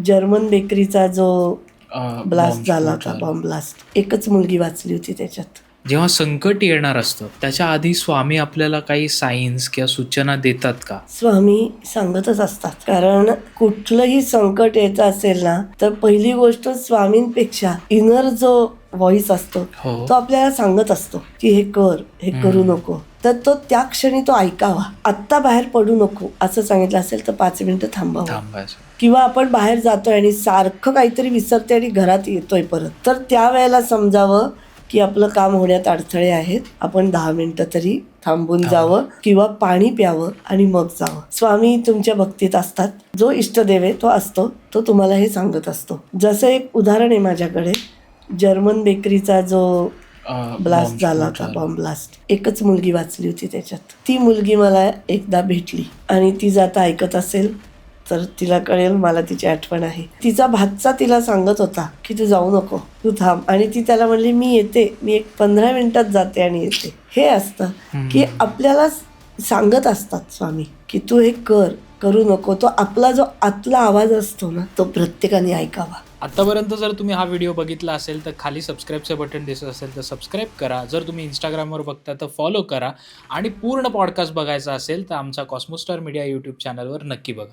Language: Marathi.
जर्मन बेकरीचा जो ब्लास्ट बॉम्ब झाला स्फोट होता, झाला. बॉम्ब ब्लास्ट, एकच मुलगी वाचली होती त्याच्यात. जेव्हा संकट येणार असतं त्याच्या आधी स्वामी आपल्याला काही सायन्स किंवा सूचना देतात का? स्वामी सांगतच असतात, कारण कुठलंही संकट यायचं असेल ना, तर पहिली गोष्ट स्वामींपेक्षा इनर जो व्हॉइस असतो हो. तो आपल्याला सांगत असतो की हे कर, हे करू नको. तर तो त्या क्षणी तो ऐकावा. आत्ता बाहेर पडू नको असं सांगितलं असेल तर 5 मिनिटं थांबावं. थांबायचं. किंवा आपण बाहेर जातोय आणि सारखं काहीतरी विसरते आणि घरात येतोय परत, तर त्यावेळेला समजावं की आपलं काम होण्यात अडथळे आहेत, आपण 10 मिनिटं तरी थांबून जावं किंवा पाणी प्यावं आणि मग जावं. स्वामी तुमच्या भक्तीत असतात. जो इष्टदेव आहे तो असतो, तो तुम्हाला हे सांगत असतो. जसं एक उदाहरण आहे माझ्याकडे, जर्मन बेकरीचा जो ब्लास्ट झाला होता, बॉम्ब ब्लास्ट, एकच मुलगी वाचली होती त्याच्यात. ती मुलगी मला एकदा भेटली आणि ती जर ऐकत असेल तर तिला कळेल मला तिची आठवण आहे. तिचा भाचा तिला सांगत होता की तू जाऊ नको, तू थांब, आणि ती त्याला म्हणली मी येते, मी एक 15 मिनिटात जाते आणि येते. हे असतं की आपल्याला सांगत असतात स्वामी की तू हे कर, करू नको. तो आपला जो आतला आवाज असतो ना, तो प्रत्येकाने ऐकावा. आतापर्यंत जर तुम्ही हा व्हिडिओ बघितला असेल तर खाली सबस्क्राईबचं बटन दिसत असेल तर सबस्क्राईब करा. जर तुम्ही इंस्टाग्रामवर बघता तर फॉलो करा आणि पूर्ण पॉडकास्ट बघायचा असेल तर आमचा कॉस्मोस्टार मीडिया यूट्यूब चॅनलवर नक्की बघा.